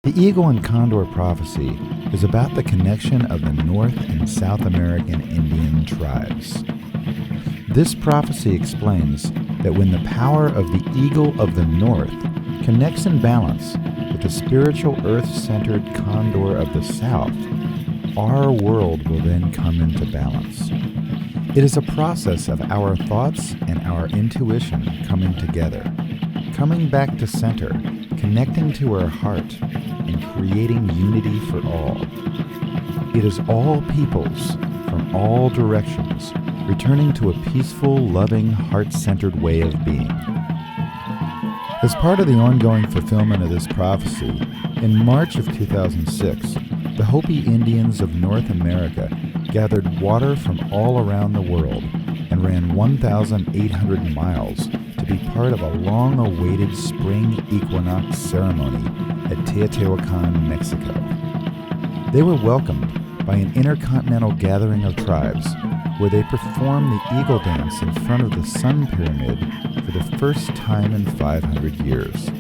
The Eagle and Condor Prophecy is about the connection of the North and South American Indian tribes. This prophecy explains that when the power of the Eagle of the North connects in balance with the spiritual Earth-centered Condor of the South, our world will then come into balance. It is a process of our thoughts and our intuition coming together, coming back to center, connecting to our heart, and creating unity for all. It is all peoples from all directions returning to a peaceful, loving, heart-centered way of being. As part of the ongoing fulfillment of this prophecy, in March of 2006, the Hopi Indians of North America gathered water from all around the world and ran 1,800 miles to be part of a long-awaited spring equinox ceremony at Teotihuacan, Mexico. They were welcomed by an intercontinental gathering of tribes where they performed the eagle dance in front of the Sun Pyramid for the first time in 500 years.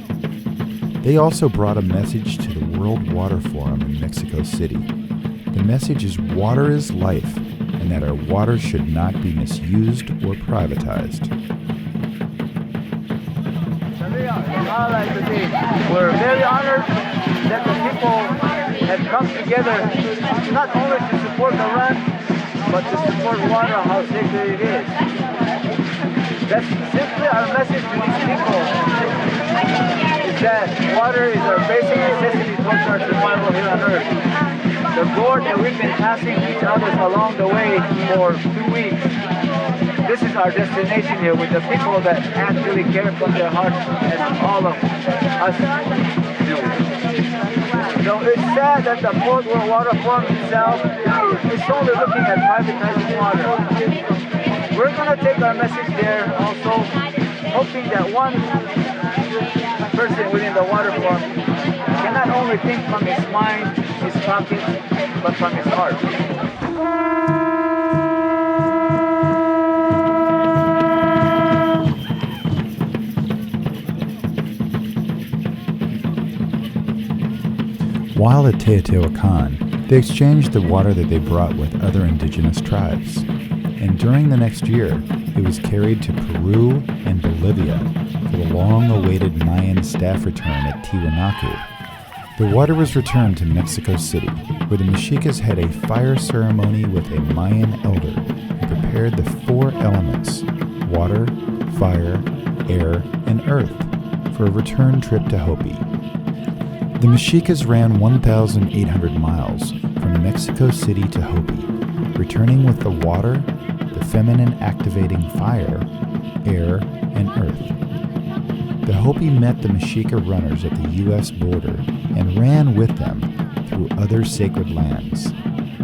They also brought a message to the World Water Forum in Mexico City. The message is water is life, and that our water should not be misused or privatized. We're very honored that the people have come together not only to support the land, but to support water, how sacred it is. That's simply our message to these people, is that water is our basic necessity towards our survival here on Earth. The gourd that we've been passing each other along the way for 2 weeks, this is our destination here with the people that actually care from their hearts, as all of us do. So it's sad that the Fourth World Water Forum itself is only looking at privatizing water. We're going to take our message there also, hoping that one person within the water forum can not only think from his mind, his pocket, but from his heart. While at Teotihuacan, they exchanged the water that they brought with other indigenous tribes. And during the next year, it was carried to Peru and Bolivia for the long-awaited Mayan staff return at Tiwanaku. The water was returned to Mexico City, where the Mexicas had a fire ceremony with a Mayan elder who prepared the 4 elements, water, fire, air, and earth, for a return trip to Hopi. The Mexicas ran 1,800 miles from Mexico City to Hopi, returning with the water, the feminine activating fire, air, and earth. The Hopi met the Mexica runners at the U.S. border and ran with them through other sacred lands.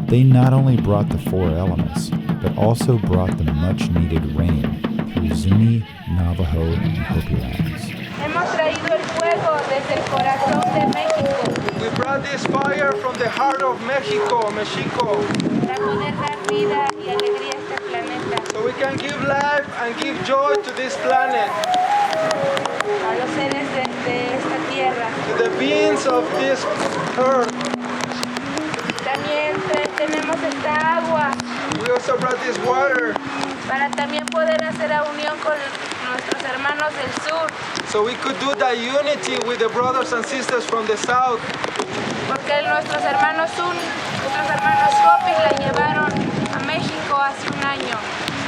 They not only brought the 4 elements, but also brought the much-needed rain through Zuni, Navajo, and Hopi lands. Hemos traído el fuego desde el corazón de México. We brought this fire from the heart of Mexico. Para poder dar vida y alegría a este planeta. So we can give life and give joy to this planet. A los seres de esta tierra. To the beings of this earth. También tenemos esta agua. We also brought this water. Para también poder hacer la unión con nuestros hermanos del sur. So we could do that unity with the brothers and sisters from the south. Porque nuestros hermanos Hopi la llevaron a México hace un año.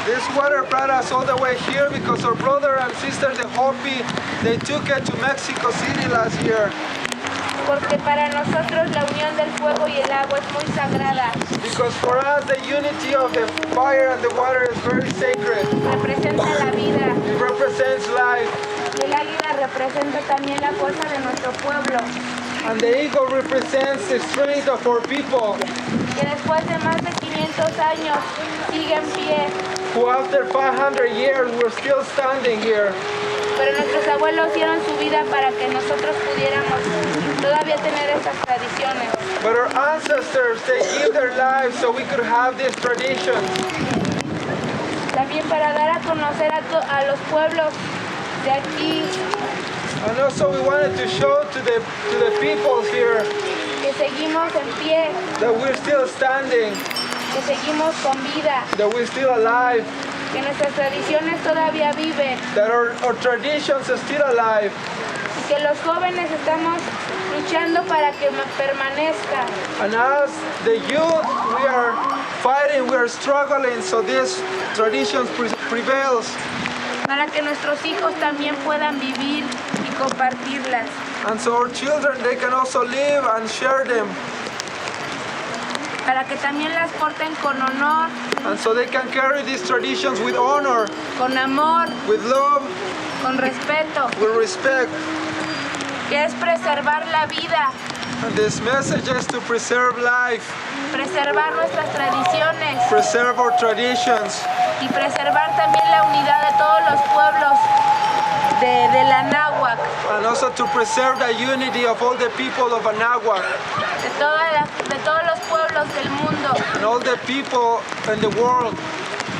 This water brought us all the way here because our brother and sister, the Hopi, they took it to Mexico City last year. Porque para nosotros la unión del fuego y el agua es muy sagrada. Because for us the unity of the fire and the water is very sacred. Representa la vida. It represents life. Y el águila representa también la fuerza de nuestro pueblo. And the eagle represents the strength of our people. Que después de más de 500 años sigue en pie. Who after 500 years we're still standing here. Pero nuestros abuelos dieron su vida para que nosotros pudiéramos todavía tener estas tradiciones. But our ancestors, they give their lives so we could have this tradition. También para dar a conocer a los pueblos de aquí And also we wanted to show to the people here que seguimos en pie, that we're still standing, que seguimos con vida, that we're still alive, que nuestras tradiciones todavía viven that our traditions are still alive, y que los jóvenes estamos luchando para que permanezca. and as the youth we are fighting, we are struggling so this tradition prevails, Para que nuestros hijos también puedan vivir y compartirlas. and so our children, they can also live and share them, Para que también las porten con honor, and so they can carry these traditions with honor, con amor, with love, con respeto, with respect. que es preservar la vida, And this message is to preserve life, preservar nuestras tradiciones preserve our traditions, y preservar también la unidad de todos los pueblos de la náhuac, and also to preserve the unity of all the people of Anáhuac de todos los pueblos del mundo, and all the people in the world,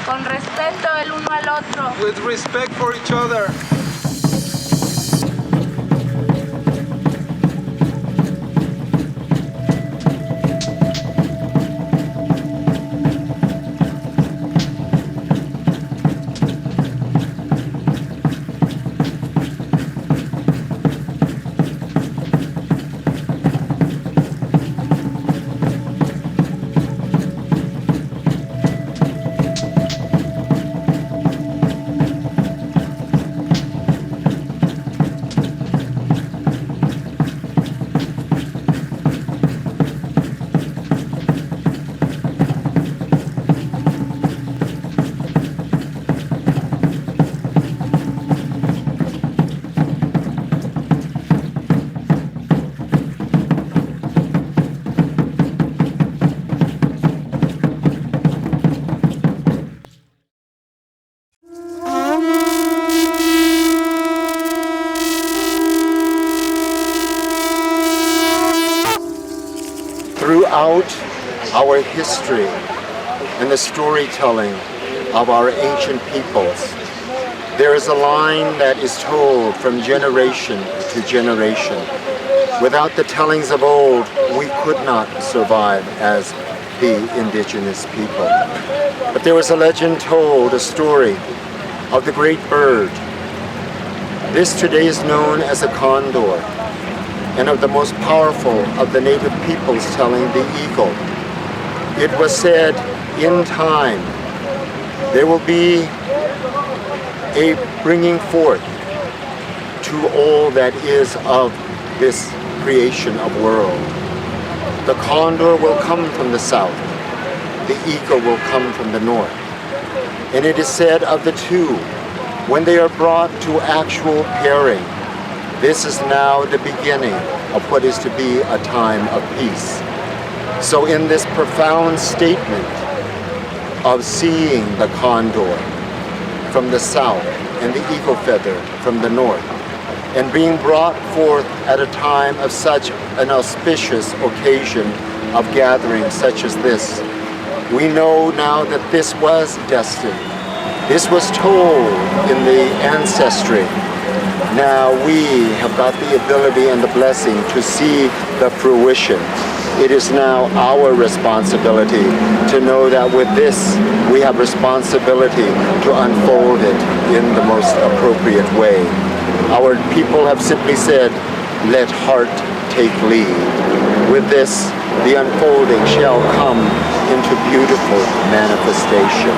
con respeto el uno al otro. with respect for each other. Throughout our history and the storytelling of our ancient peoples, there is a line that is told from generation to generation. Without the tellings of old, we could not survive as the indigenous people. But there was a legend told, a story of the great bird. This today is known as a condor, and of the most powerful of the native peoples telling, the eagle. It was said, in time, there will be a bringing forth to all that is of this creation of world. The condor will come from the south, the eagle will come from the north. And it is said of the two, when they are brought to actual pairing, this is now the beginning of what is to be a time of peace. So in this profound statement of seeing the condor from the south and the eagle feather from the north, and being brought forth at a time of such an auspicious occasion of gathering such as this, we know now that this was destined. This was told in the ancestry. Now we have got the ability and the blessing to see the fruition. It is now our responsibility to know that with this we have responsibility to unfold it in the most appropriate way. Our people have simply said, let heart take lead. With this, the unfolding shall come into beautiful manifestation.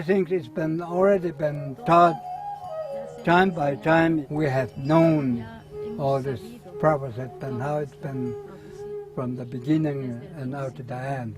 everything has been already been taught. Time by time, we have known all this prophecy and how it's been from the beginning and out to the end.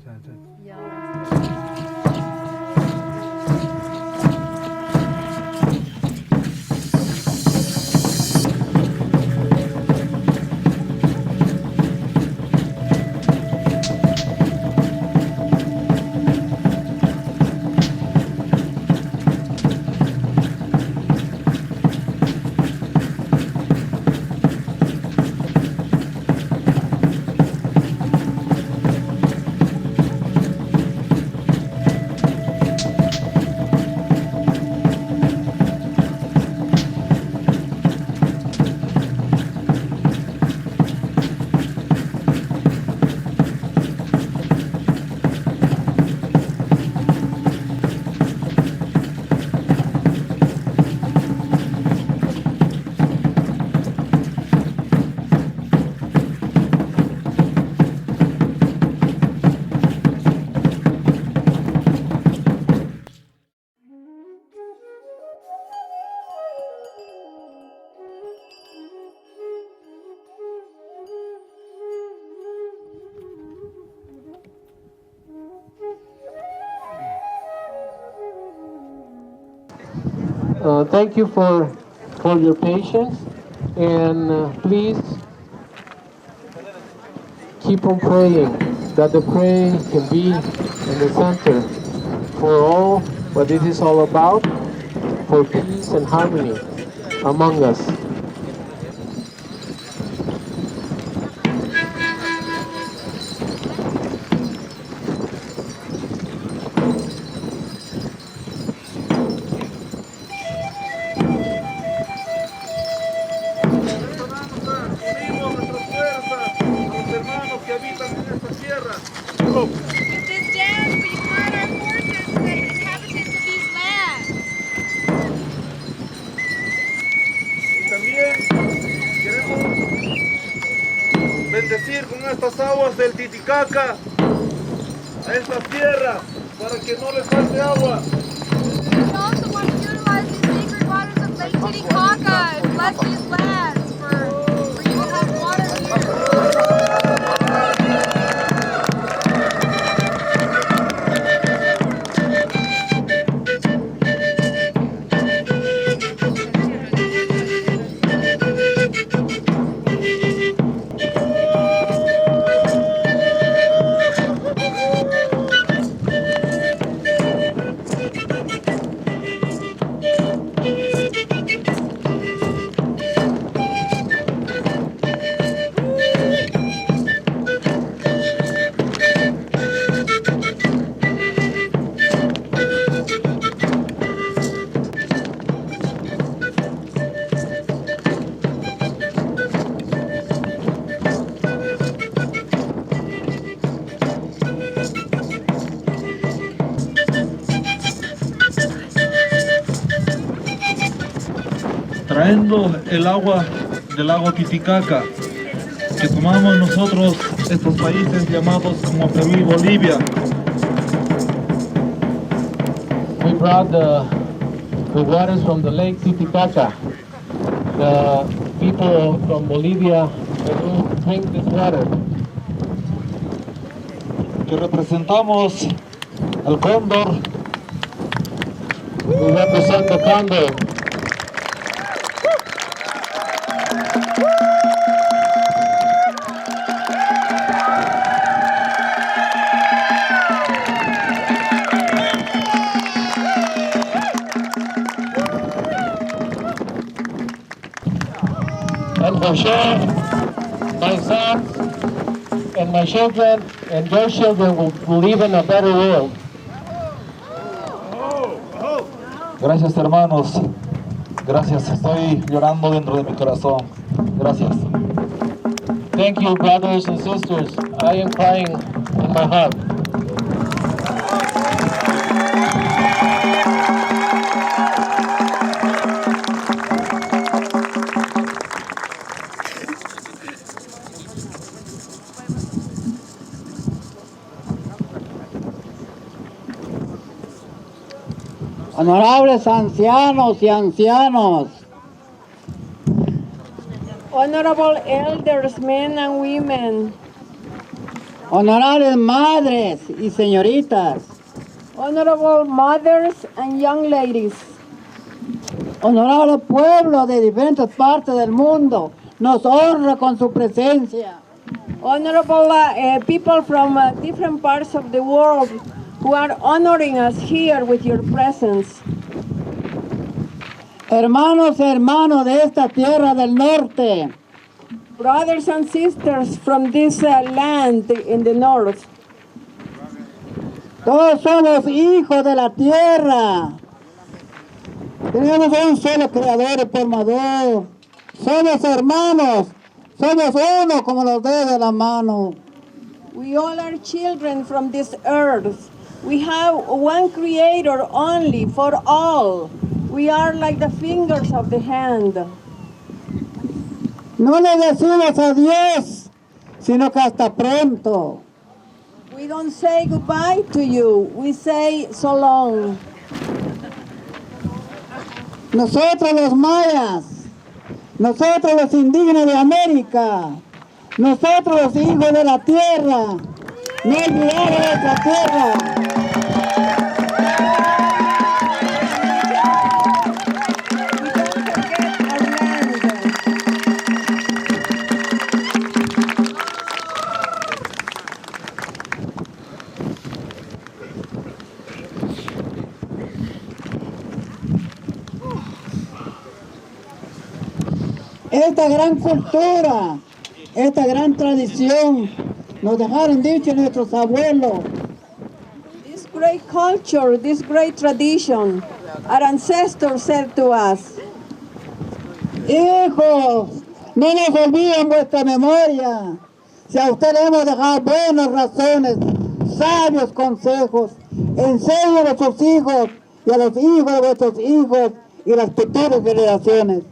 Thank you for your patience, and please keep on praying that the prayer can be in the center for all what this is all about, for peace and harmony among us. With this dance, we unite our forces to the inhabitants of these lands. También queremos bendecir con estas aguas del Titicaca a estas tierras para que no les falte agua. We also want to utilize these sacred waters of Lake Titicaca and bless these lands for you will have water here. Traendo el agua del lago Titicaca que tomamos nosotros estos países llamados como Perú y Bolivia. We brought the waters from the Lake Titicaca. The people from Bolivia Peru drink this water. Que representamos al cóndor. We represent the Condor. And for sure, my sons and my children and your children will live in a better world. Gracias, hermanos. Gracias. Estoy llorando dentro de mi corazón. Gracias. Thank you, brothers and sisters. I am crying in my heart. honorables ancianos y ancianos, honorable elders, men and women, honorables madres y señoritas, honorable mothers and young ladies, honorable pueblo de diferentes partes del mundo, nos honra con su presencia. honorable people from different parts of the world who are honoring us here with your presence. Hermanos y hermanos de esta tierra del norte, brothers and sisters from this land in the north, todos somos hijos de la tierra. Tenemos un solo creador y formador. Somos hermanos. Somos uno como los dedos de la mano. we all are children from this earth. We have one creator only for all. We are like the fingers of the hand. No le decimos adiós, sino que hasta pronto. We don't say goodbye to you. We say so long. Nosotros los mayas, nosotros los indígenas de América, nosotros los hijos de la tierra, no olvidar nuestra tierra. Esta gran cultura, esta gran tradición, nos dejaron dicho nuestros abuelos. This great culture, this great tradition, our ancestors said to us, hijos, no nos olviden vuestra memoria. Si a ustedes hemos dejado buenas razones, sabios consejos, enseñen a sus hijos y a los hijos de vuestros hijos y las futuras generaciones.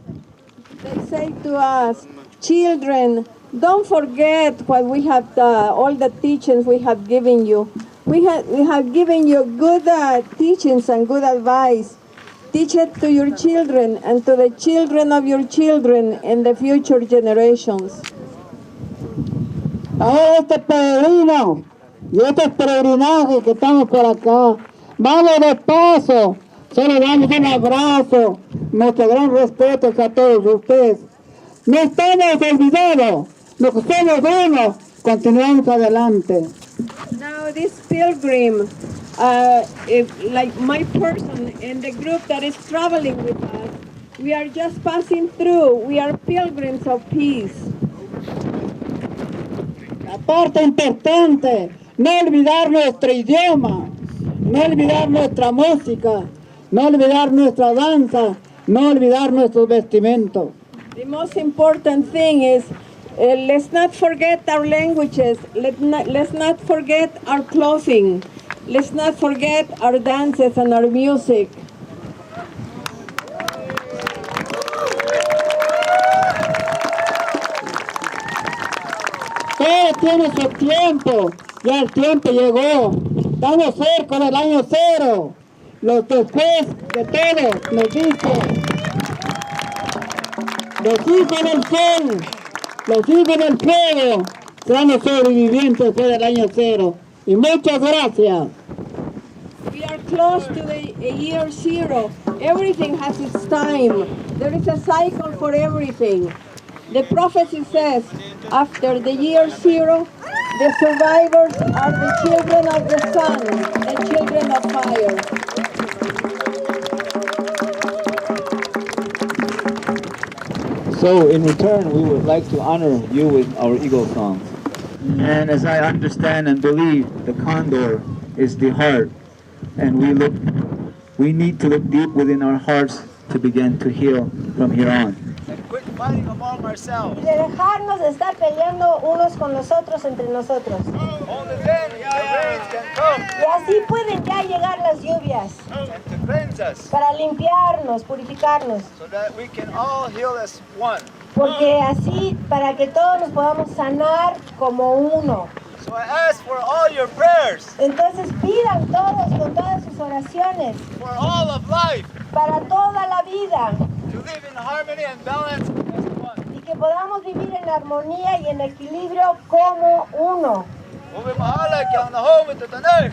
they say to us, children, don't forget what we have, all the teachings we have given you. We have given you good teachings and good advice. Teach it to your children and to the children of your children and the future generations. Ahora este peregrino y este peregrinaje que estamos por acá, vamos de paso, solo damos un abrazo, nuestro gran respeto a todos ustedes. No estamos olvidados, lo que somos uno, continuamos adelante. Now this pilgrim, like my person and the group that is traveling with us, we are just passing through. We are pilgrims of peace. La parte importante, no olvidar nuestro idioma, no olvidar nuestra música, no olvidar nuestra danza, no olvidar nuestros vestimentos. The most important thing is let's not forget our languages, let's not forget our clothing, let's not forget our dances and our music. Todo tiene su tiempo, ya el tiempo llegó, estamos cerca del año cero, los después de todo nos dice, los hijos del sol, los hijos del fuego serán los sobrevivientes después del año cero. Y muchas gracias. We are close to the year zero. Everything has its time. There is a cycle for everything. The prophecy says, after the year zero, the survivors are the children of the sun, the children of fire. So, in return, we would like to honor you with our eagle songs. And as I understand and believe, the condor is the heart, and we need to look deep within our hearts to begin to heal from here on. Quit fighting among ourselves. Y de dejarnos de estar peleando unos con los otros entre nosotros. Only then the rains can come. Y así pueden ya llegar las lluvias. And to cleanse us. Para limpiarnos, purificarnos. So that we can all heal as one. Porque así, para que todos nos podamos sanar como uno. So So I ask for all your prayers. Entonces pidan todos con todas sus oraciones. For all of life. Para toda la vida. To live in harmony and balance as one. Y que podamos vivir en armonía y en equilibrio como uno. Ubi mahala que ang nahomi tutaner.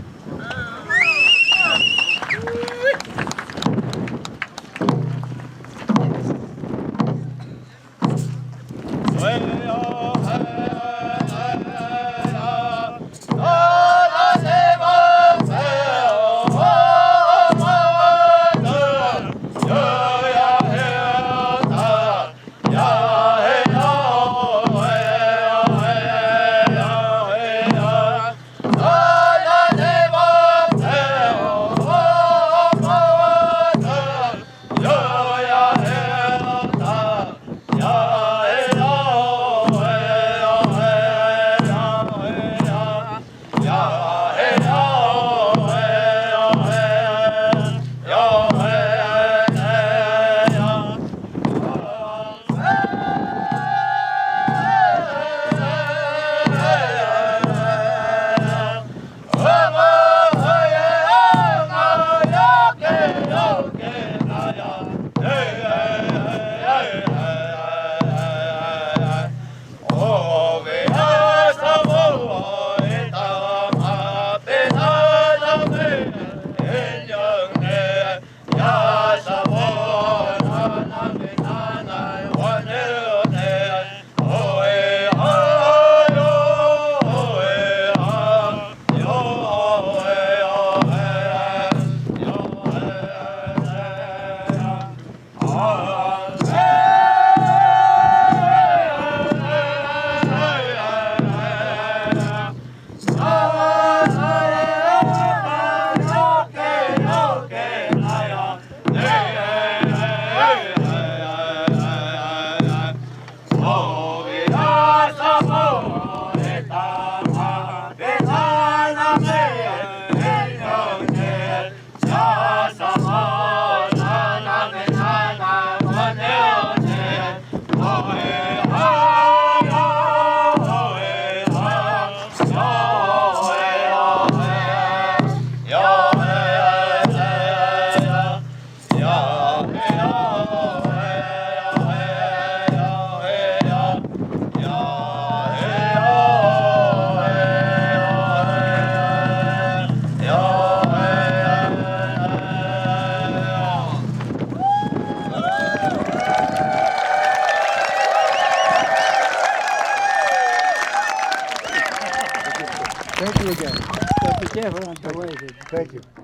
Thank you again. So be careful on the way. Thank you.